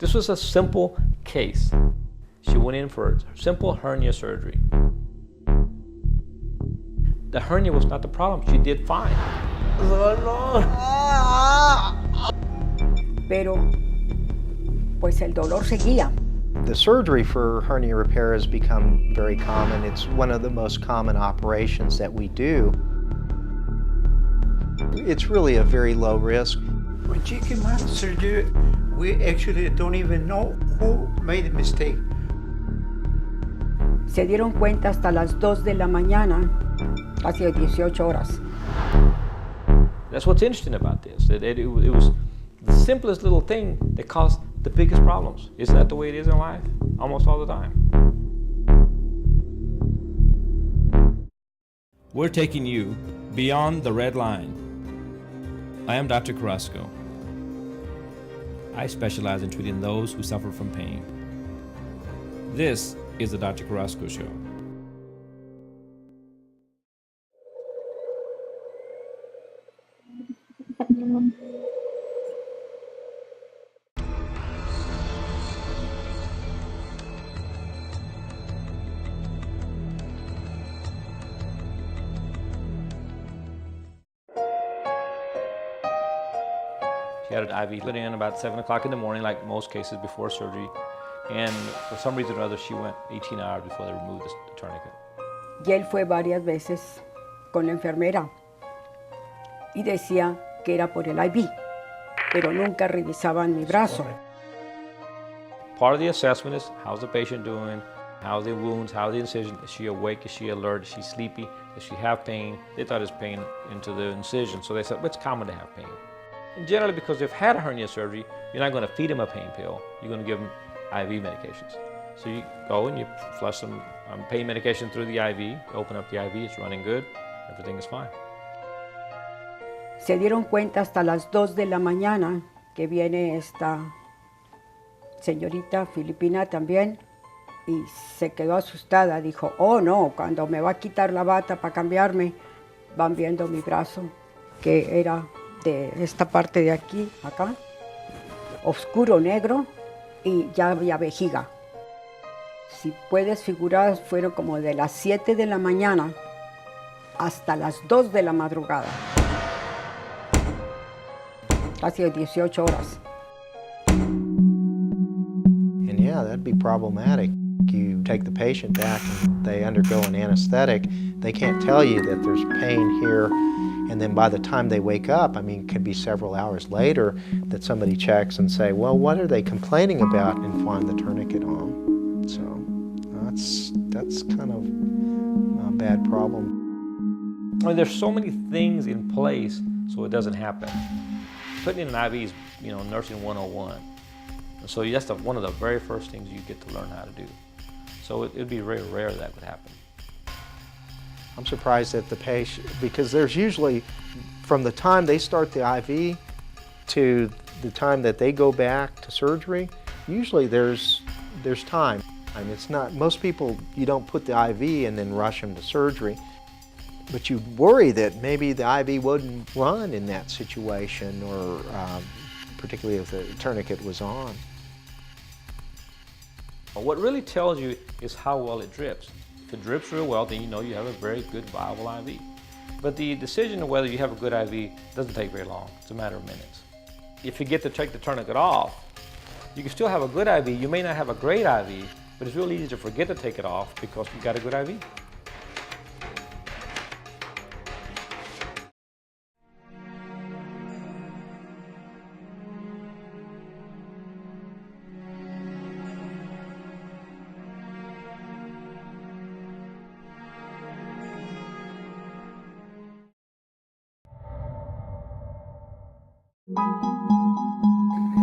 This was a simple case. She went in for simple hernia surgery. The hernia was not the problem. She did fine. Pero, pues el dolor seguía. The surgery for hernia repair has become very common. It's one of the most common operations that we do. It's really a very low risk. When she came out of surgery, we actually don't even know who made the mistake. Se dieron cuenta hasta las 2 de la mañana, casi 18 horas. That's what's interesting about this. It was the simplest little thing that caused the biggest problems. Isn't that the way it is in life? Almost all the time. We're taking you beyond the red line. I am Dr. Carasco. I specialize in treating those who suffer from pain. This is the Dr. Carasco Show. She had an IV put in about 7 o'clock in the morning, like most cases before surgery. And for some reason or other, she went 18 hours before they removed the tourniquet. Y él fue varias veces con la enfermera y decía que era por el IV, pero nunca revisaban mi brazo. Part of the assessment is how's the patient doing, how's the wounds, how's the incision, is she awake, is she alert, is she sleepy, does she have pain? They thought it's pain into the incision, so they said, well, it's common to have pain. And generally, because they've had a hernia surgery, you're not going to feed them a pain pill, you're going to give them IV medications. So you go and you flush some pain medication through the IV, open up the IV, it's running good, everything is fine. Se dieron cuenta hasta las 2 de la mañana que viene esta señorita filipina también y se quedó asustada. Dijo, oh no, cuando me va a quitar la bata para cambiarme, van viendo mi brazo, que era de esta parte de aquí, acá, oscuro, negro, y ya había vejiga. Si puedes figurar, fueron como de las 7 de la mañana hasta las 2 de la madrugada. Casi 18 horas. And yeah, that'd be problematic. You take the patient back and they undergo an anesthetic. They can't tell you that there's pain here. And then by the time they wake up, I mean, it could be several hours later that somebody checks and say, well, what are they complaining about, and find the tourniquet on. So that's kind of a bad problem. I mean, there's so many things in place so it doesn't happen. Putting in an IV is, nursing 101. And so that's one of the very first things you get to learn how to do. So it'd be very rare that would happen. I'm surprised at the patient, because there's usually, from the time they start the IV to the time that they go back to surgery, usually there's time. I mean, it's not, most people, you don't put the IV and then rush them to surgery, but you worry that maybe the IV wouldn't run in that situation, or particularly if the tourniquet was on. What really tells you is how well it drips. If it drips real well, then you know you have a very good, viable IV. But the decision of whether you have a good IV doesn't take very long. It's a matter of minutes. If you get to take the tourniquet off, you can still have a good IV. You may not have a great IV, but it's real easy to forget to take it off because you've got a good IV.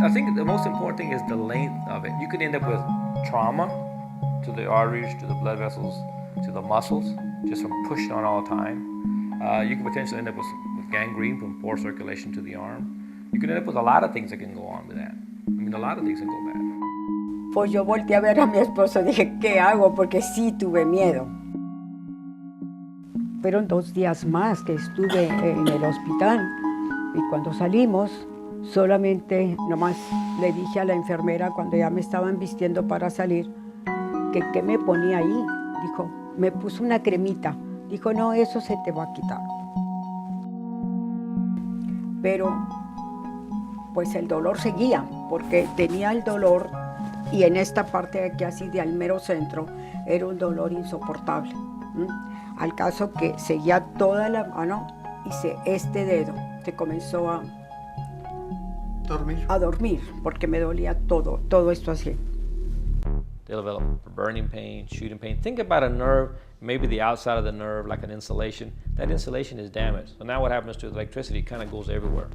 I think the most important thing is the length of it. You could end up with trauma to the arteries, to the blood vessels, to the muscles, just from pushing on all the time. You could potentially end up with gangrene from poor circulation to the arm. You could end up with a lot of things that can go on with that. I mean, a lot of things can go bad. Pues yo volteé a ver a mi esposo y dije, ¿qué hago? Porque sí tuve miedo. Fueron 2 días más que estuve en el hospital y cuando salimos Solamente nomás le dije a la enfermera cuando ya me estaban vistiendo para salir que qué me ponía ahí. Dijo, me puso una cremita. Dijo, no, eso se te va a quitar. Pero pues el dolor seguía, porque tenía el dolor y en esta parte de aquí así de al mero centro era un dolor insoportable. Al caso que seguía toda la mano y este dedo se comenzó a dormir porque me dolía todo esto así. They develop burning pain, shooting pain. Think about a nerve, maybe the outside of the nerve, like an insulation. That insulation is damaged. So now what happens to the electricity? It kind of goes everywhere.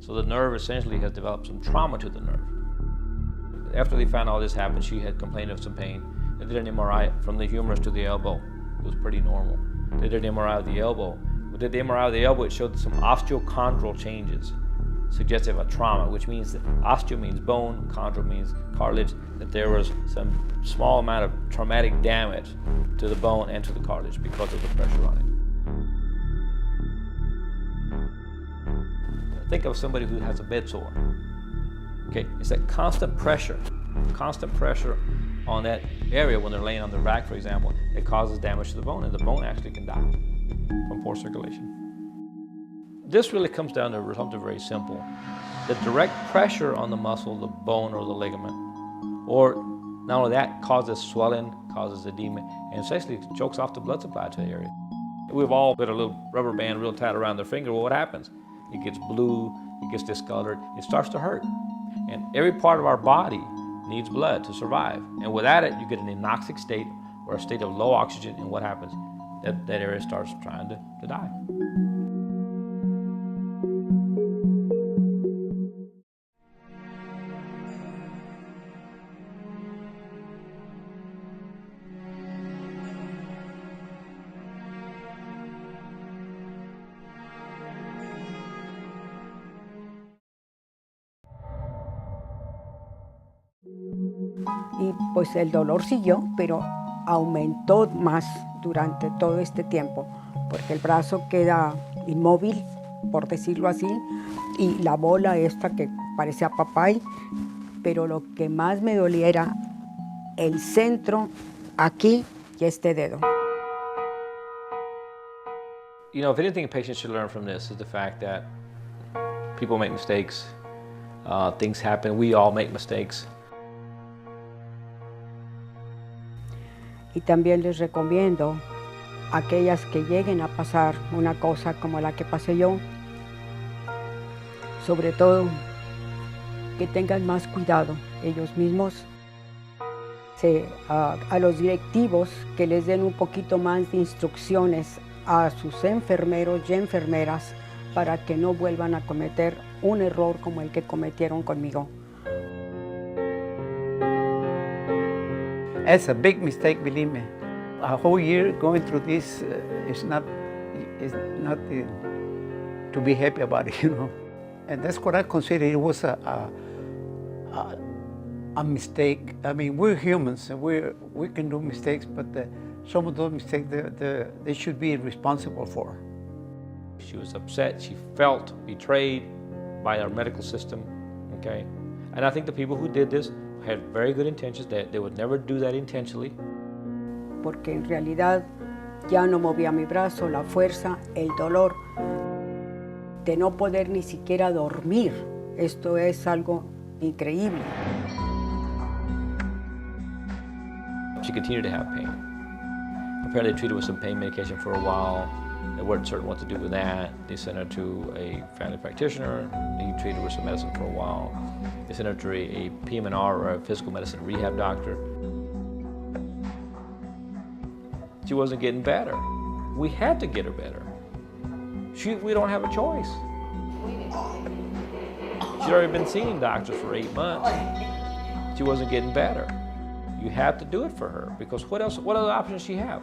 So the nerve essentially has developed some trauma to the nerve. After they found all this happened, she had complained of some pain. They did an MRI from the humerus to the elbow. It was pretty normal. They did an MRI of the elbow. When they did the MRI of the elbow, it showed some osteochondral changes, suggestive of trauma, which means that osteo means bone, chondral means cartilage, that there was some small amount of traumatic damage to the bone and to the cartilage because of the pressure on it. Think of somebody who has a bed sore. Okay, it's that constant pressure on that area when they're laying on their back, for example, it causes damage to the bone, and the bone actually can die from poor circulation. This really comes down to something very simple. The direct pressure on the muscle, the bone, or the ligament, or not only that, causes swelling, causes edema, and essentially chokes off the blood supply to the area. We've all put a little rubber band real tight around their finger. Well, what happens? It gets blue, it gets discolored, it starts to hurt. And every part of our body needs blood to survive. And without it, you get an anoxic state or a state of low oxygen, and what happens? That area starts trying to die. Y pues el dolor siguió, pero aumentó más durante todo este tiempo, porque el brazo queda inmóvil, por decirlo así, y la bola esta que parecía papay, pero lo que más me dolía era el centro, aquí y este dedo. You know, if anything a patient should learn from this is the fact that people make mistakes, things happen, we all make mistakes. Y también les recomiendo a aquellas que lleguen a pasar una cosa como la que pasé yo, sobre todo que tengan más cuidado ellos mismos, a los directivos que les den un poquito más de instrucciones a sus enfermeros y enfermeras para que no vuelvan a cometer un error como el que cometieron conmigo. It's a big mistake, believe me. A whole year going through this is not to be happy about it, you know. And that's what I consider it was a mistake. I mean, we're humans and we can do mistakes, but some of those mistakes they should be responsible for. She was upset, she felt betrayed by our medical system, okay? And I think the people who did this had very good intentions, that they would never do that intentionally. Porque en realidad ya no movía mi brazo, la fuerza, el dolor de no poder ni siquiera dormir. Esto es algo increíble. She continued to have pain. Apparently they treated her with some pain medication for a while. They weren't certain what to do with that. They sent her to a family practitioner. He treated her with some medicine for a while. They sent her to a PM&R, or a physical medicine rehab doctor. She wasn't getting better. We had to get her better. We don't have a choice. She'd already been seeing doctors for 8 months. She wasn't getting better. You have to do it for her, because what other options does she have?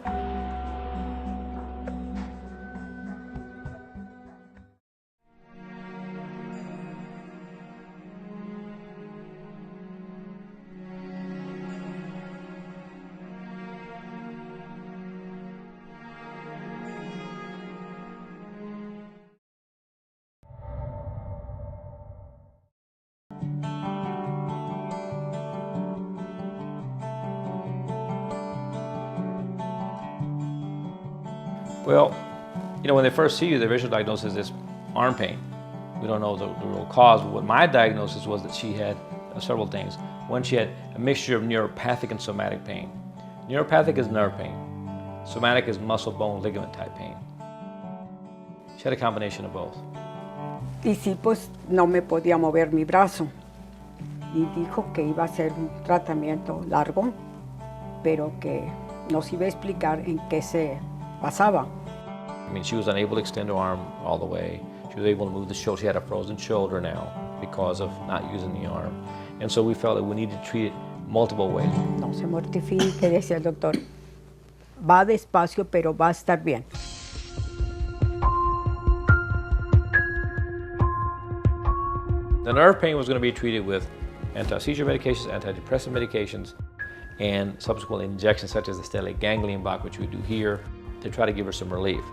Well, when they first see you, the visual diagnosis is arm pain. We don't know the real cause. What my diagnosis was that she had several things. One, she had a mixture of neuropathic and somatic pain. Neuropathic is nerve pain. Somatic is muscle, bone, ligament type pain. She had a combination of both. Y sí, pues no me podía mover mi brazo. Y dijo que iba a ser un tratamiento largo, pero que nos iba a explicar en qué se basaba. I mean, she was unable to extend her arm all the way. She was able to move the shoulder. She had a frozen shoulder now because of not using the arm. And so we felt that we needed to treat it multiple ways. No se mortifique, decía el doctor. Va despacio, pero va a estar bien. The nerve pain was going to be treated with anti-seizure medications, antidepressant medications, and subsequent injections such as the stellate ganglion block, which we do here, to try to give her some relief.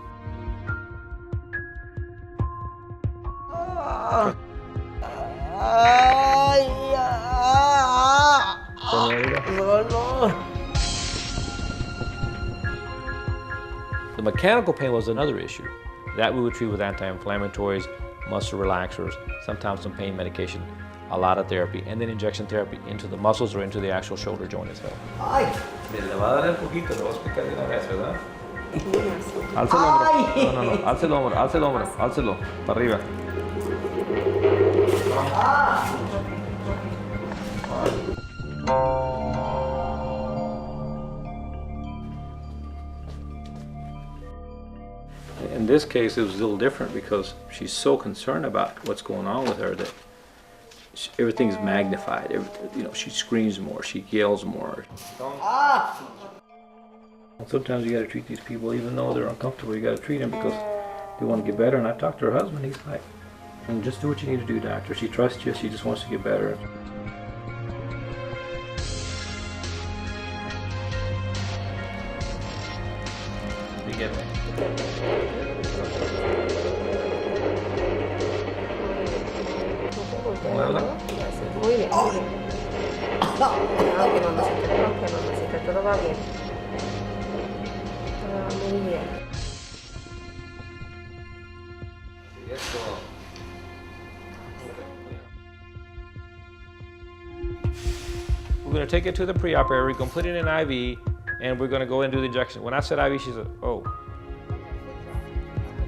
The mechanical pain was another issue. That we would treat with anti-inflammatories, muscle relaxers, sometimes some pain medication, a lot of therapy, and then injection therapy into the muscles or into the actual shoulder joint itself. Ay. Le va a dar un poquito, le voy a explicar de una vez, ¿verdad? Alza el hombro. No, alza el hombro, alza el hombro, álcelo, para arriba. In this case, it was a little different because she's so concerned about what's going on with her that everything's magnified. She screams more, she yells more. Sometimes you got to treat these people even though they're uncomfortable. You got to treat them because they want to get better. And I talked to her husband. He's like, just do what you need to do, doctor. She trusts you. She just wants to get better. You get me? Muy bien, muy bien. Ok, mamacita, todo va bien. Todo va muy bien. We're going to take it to the pre-op area, we're going to put it in an IV, and we're going to go and do the injection. When I said IV, she said, oh.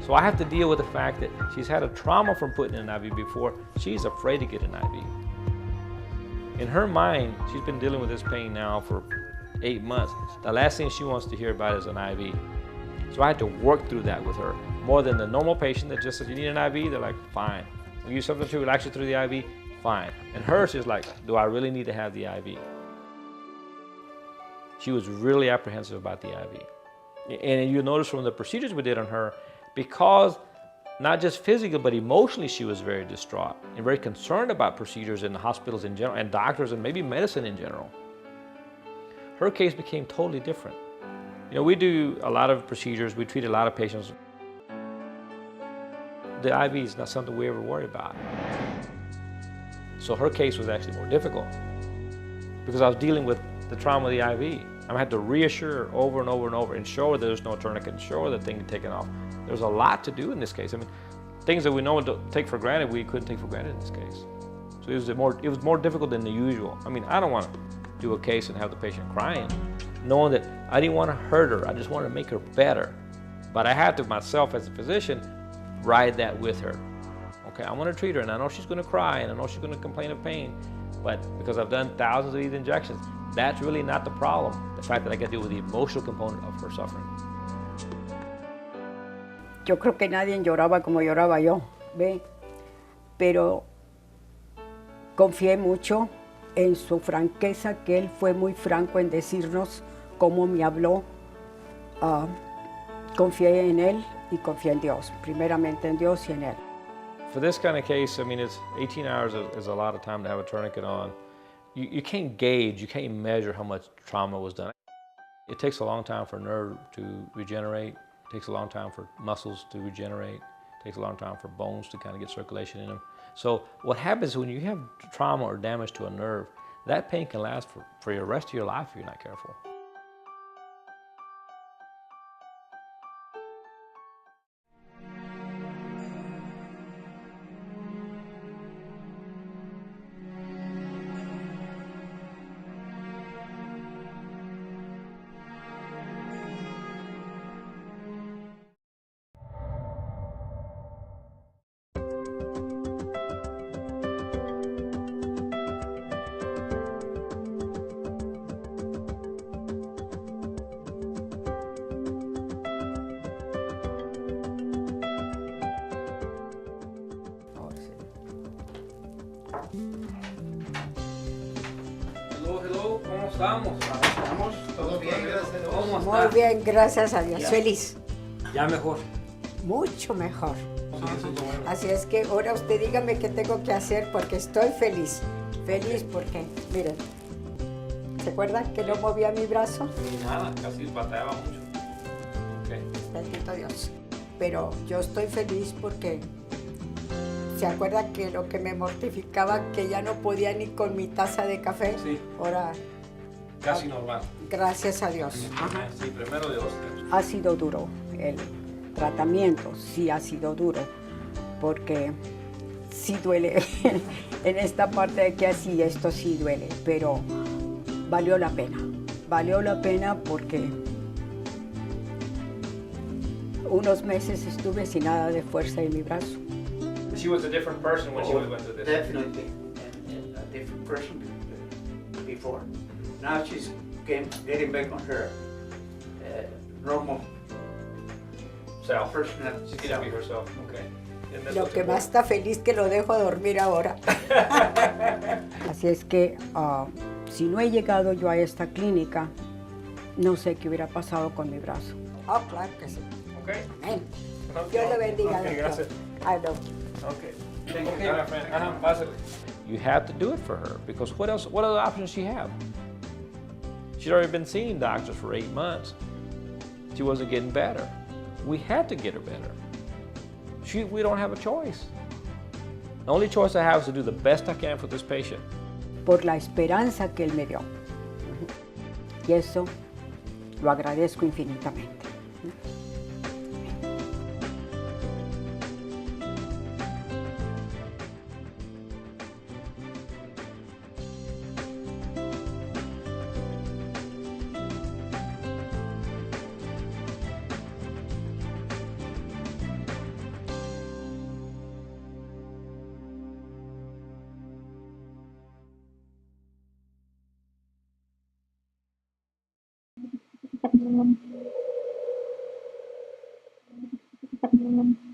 So I have to deal with the fact that she's had a trauma from putting in an IV before. She's afraid to get an IV. In her mind, she's been dealing with this pain now for 8 months. The last thing she wants to hear about is an IV. So I had to work through that with her. More than the normal patient that just says, you need an IV? They're like, fine. We use something to relax you through the IV? Fine. And hers is like, do I really need to have the IV? She was really apprehensive about the IV. And you notice from the procedures we did on her, because not just physically, but emotionally, she was very distraught and very concerned about procedures in the hospitals in general, and doctors, and maybe medicine in general. Her case became totally different. We do a lot of procedures, we treat a lot of patients. The IV is not something we ever worry about. So her case was actually more difficult because I was dealing with the trauma of the IV. I had to reassure her over and over and over and show her that there's no tourniquet and show her the thing taken off. There's a lot to do in this case. I mean, things that we know and take for granted, we couldn't take for granted in this case. So it was more difficult than the usual. I mean, I don't want to do a case and have the patient crying, knowing that I didn't want to hurt her. I just wanted to make her better. But I had to, myself as a physician, ride that with her. Okay, I'm going to treat her, and I know she's going to cry, and I know she's going to complain of pain. But because I've done thousands of these injections, that's really not the problem. The fact that I got to deal with the emotional component of her suffering. Yo creo que nadie lloraba como lloraba yo, ¿ve? Pero confié mucho en su franqueza, que él fue muy franco en decirnos cómo me habló. Confié en él y confié en Dios, primeramente en Dios y en él. For this kind of case, I mean, it's 18 hours is a lot of time to have a tourniquet on. You can't gauge, you can't measure how much trauma was done. It takes a long time for a nerve to regenerate. It takes a long time for muscles to regenerate. It takes a long time for bones to kind of get circulation in them. So what happens when you have trauma or damage to a nerve, that pain can last for the rest of your life if you're not careful. Hello, hello, ¿cómo estamos? Estamos todo bien, gracias a Dios. ¿Cómo Muy está? bien, gracias a Dios. Ya. Feliz, Ya mejor. mucho mejor. Sí, eso es lo bueno. Así es que ahora usted dígame qué tengo que hacer porque estoy feliz. Feliz porque, miren, ¿se acuerdan que no movía mi brazo? Ni nada, casi batallaba mucho. Ok. Bendito Dios. Pero yo estoy feliz porque se acuerda que lo que me mortificaba, que ya no podía ni con mi taza de café. Sí. Ahora, Casi normal. gracias a Dios. Ajá. Sí, primero Dios. Ha sido duro el tratamiento, sí ha sido duro, porque sí duele. En esta parte de aquí así, esto sí duele, pero valió la pena. Valió la pena porque unos meses estuve sin nada de fuerza en mi brazo. She was a different person when she went through this. Definitely, and a different person before. Now she's getting back on her normal Self. personality. She's gonna be herself. Okay. And that's Lo what's que más está feliz que lo dejo dormir ahora. Así es que si no he llegado yo a esta clínica, no sé qué hubiera pasado con mi brazo. Ah, claro que sí. Okay. Amén. Dios le bendiga. Okay, doctor. gracias. I know. Okay. Okay, my friend. Pásale. You have to do it for her because what else? What other options she have? She'd already been seeing doctors for 8 months. She wasn't getting better. We had to get her better. We don't have a choice. The only choice I have is to do the best I can for this patient. Por la esperanza que él me dio. Y eso lo agradezco infinitamente. Thank you.